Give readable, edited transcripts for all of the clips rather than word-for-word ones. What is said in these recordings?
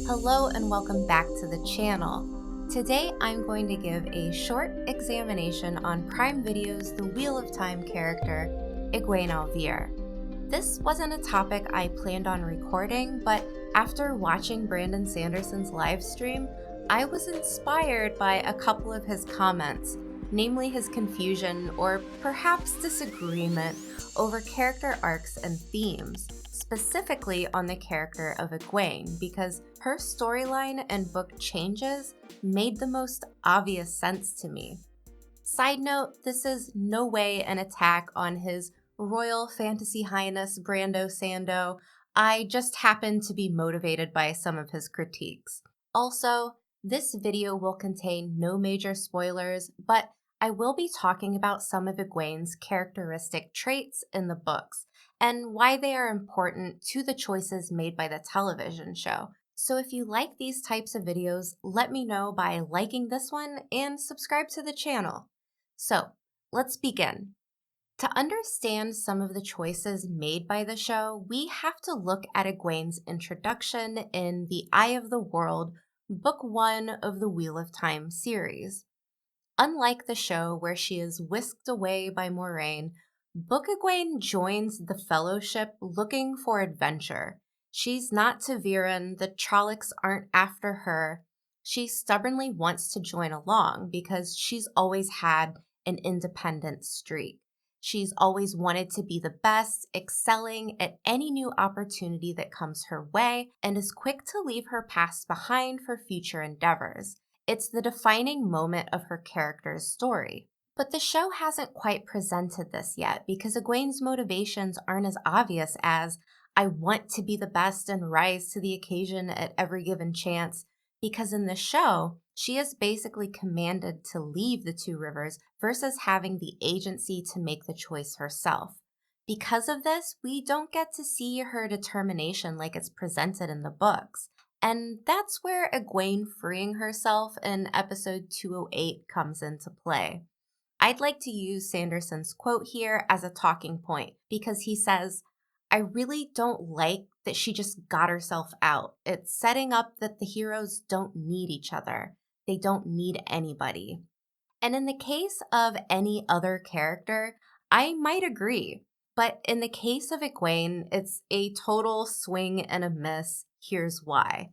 Hello and welcome back to the channel. Today I'm going to give a short examination on Prime Video's The Wheel of Time character, Egwene Alvear. This wasn't a topic I planned on recording, but after watching Brandon Sanderson's live stream, I was inspired by a couple of his comments, namely his confusion or perhaps disagreement over character arcs and themes, specifically on the character of Egwene, because her storyline and book changes made the most obvious sense to me. Side note, this is no way an attack on His Royal Fantasy Highness Brando Sando. I just happen to be motivated by some of his critiques. Also, this video will contain no major spoilers, but I will be talking about some of Egwene's characteristic traits in the books and why they are important to the choices made by the television show. So if you like these types of videos, let me know by liking this one and subscribe to the channel. So let's begin. To understand some of the choices made by the show, we have to look at Egwene's introduction in The Eye of the World, Book 1 of the Wheel of Time series. Unlike the show where she is whisked away by Moiraine, Book Egwene joins the Fellowship looking for adventure. She's not Ta'Viren, the Trollocs aren't after her. She stubbornly wants to join along because she's always had an independent streak. She's always wanted to be the best, excelling at any new opportunity that comes her way, and is quick to leave her past behind for future endeavors. It's the defining moment of her character's story. But the show hasn't quite presented this yet because Egwene's motivations aren't as obvious as, I want to be the best and rise to the occasion at every given chance, because in the show, she is basically commanded to leave the Two Rivers versus having the agency to make the choice herself. Because of this, we don't get to see her determination like it's presented in the books. And that's where Egwene freeing herself in episode 208 comes into play. I'd like to use Sanderson's quote here as a talking point because he says, I really don't like that she just got herself out. It's setting up that the heroes don't need each other. They don't need anybody. And in the case of any other character, I might agree. But in the case of Egwene, it's a total swing and a miss. Here's why.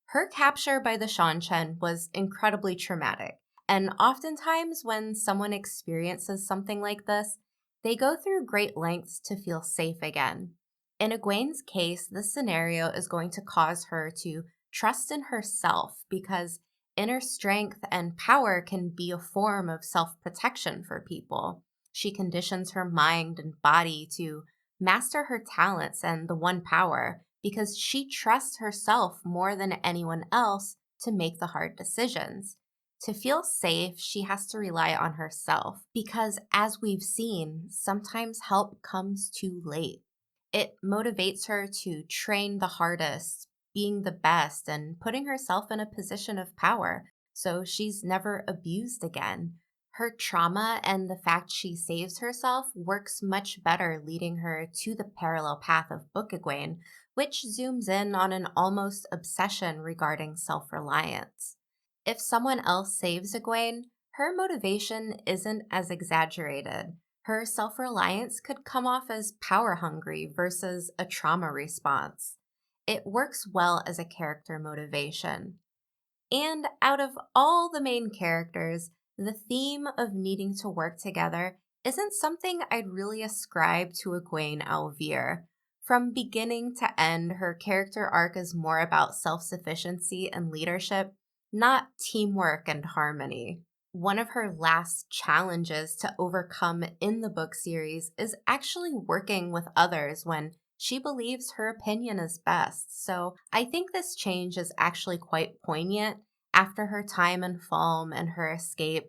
Her capture by the Seanchan was incredibly traumatic. And oftentimes when someone experiences something like this, they go through great lengths to feel safe again. In Egwene's case, this scenario is going to cause her to trust in herself because inner strength and power can be a form of self-protection for people. She conditions her mind and body to master her talents and the one power because she trusts herself more than anyone else to make the hard decisions. To feel safe, she has to rely on herself because, as we've seen, sometimes help comes too late. It motivates her to train the hardest, being the best, and putting herself in a position of power so she's never abused again. Her trauma and the fact she saves herself works much better, leading her to the parallel path of Book Egwene, which zooms in on an almost obsession regarding self-reliance. If someone else saves Egwene, her motivation isn't as exaggerated. Her self-reliance could come off as power-hungry versus a trauma response. It works well as a character motivation. And out of all the main characters, the theme of needing to work together isn't something I'd really ascribe to Egwene Alvear. From beginning to end, her character arc is more about self-sufficiency and leadership, not teamwork and harmony. One of her last challenges to overcome in the book series is actually working with others when she believes her opinion is best. So I think this change is actually quite poignant. After her time in Falme and her escape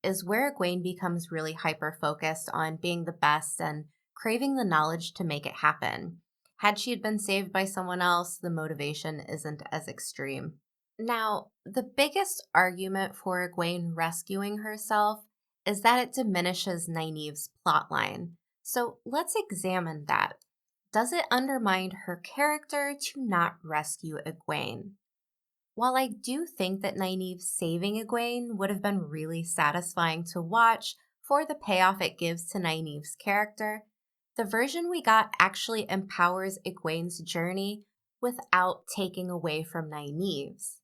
is where Egwene becomes really hyper-focused on being the best and craving the knowledge to make it happen. Had she been saved by someone else, the motivation isn't as extreme. Now, the biggest argument for Egwene rescuing herself is that it diminishes Nynaeve's plotline. So let's examine that. Does it undermine her character to not rescue Egwene? While I do think that Nynaeve saving Egwene would have been really satisfying to watch for the payoff it gives to Nynaeve's character, the version we got actually empowers Egwene's journey without taking away from Nynaeve's.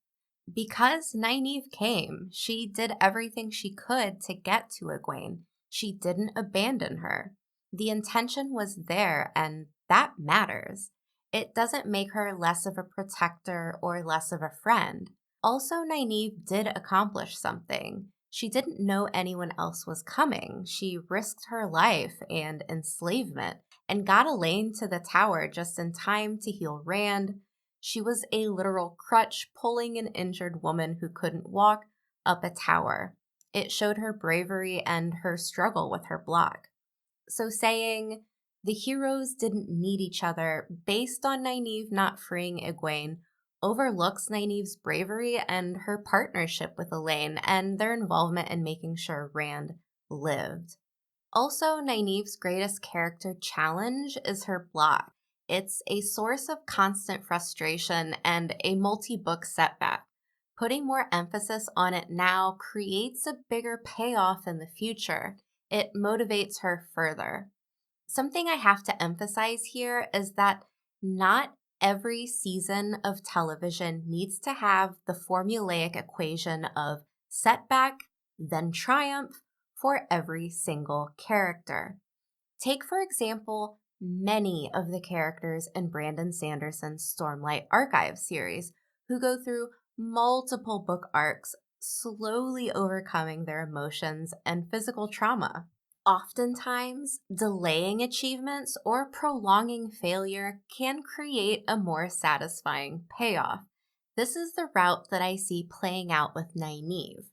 Because Nynaeve came, she did everything she could to get to Egwene. She didn't abandon her. The intention was there, and that matters. It doesn't make her less of a protector or less of a friend. Also, Nynaeve did accomplish something. She didn't know anyone else was coming. She risked her life and enslavement and got Elaine to the tower just in time to heal Rand. She was a literal crutch pulling an injured woman who couldn't walk up a tower. It showed her bravery and her struggle with her block. So saying the heroes didn't need each other based on Nynaeve not freeing Egwene overlooks Nynaeve's bravery and her partnership with Elaine and their involvement in making sure Rand lived. Also, Nynaeve's greatest character challenge is her block. It's a source of constant frustration and a multi-book setback. Putting more emphasis on it now creates a bigger payoff in the future. It motivates her further. Something I have to emphasize here is that not every season of television needs to have the formulaic equation of setback, then triumph for every single character. Take, for example, many of the characters in Brandon Sanderson's Stormlight Archive series who go through multiple book arcs, slowly overcoming their emotions and physical trauma. Oftentimes, delaying achievements or prolonging failure can create a more satisfying payoff. This is the route that I see playing out with Nynaeve.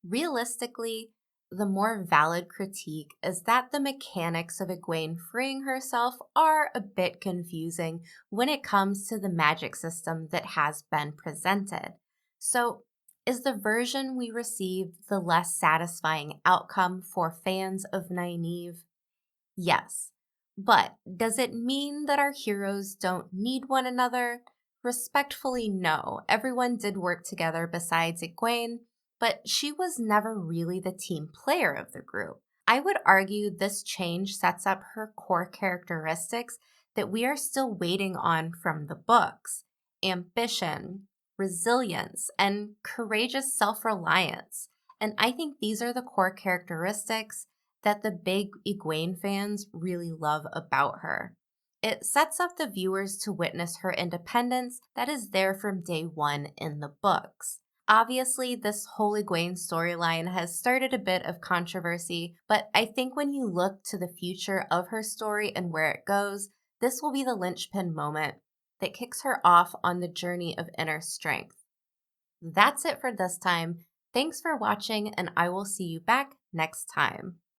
Realistically, the more valid critique is that the mechanics of Egwene freeing herself are a bit confusing when it comes to the magic system that has been presented. So, is the version we received the less satisfying outcome for fans of Nynaeve? Yes. But does it mean that our heroes don't need one another? Respectfully, no. Everyone did work together besides Egwene, but she was never really the team player of the group. I would argue this change sets up her core characteristics that we are still waiting on from the books: ambition, resilience, and courageous self-reliance. And I think these are the core characteristics that the big Egwene fans really love about her. It sets up the viewers to witness her independence that is there from day one in the books. Obviously, this whole Egwene storyline has started a bit of controversy, but I think when you look to the future of her story and where it goes, this will be the linchpin moment that kicks her off on the journey of inner strength. That's it for this time. Thanks for watching, and I will see you back next time.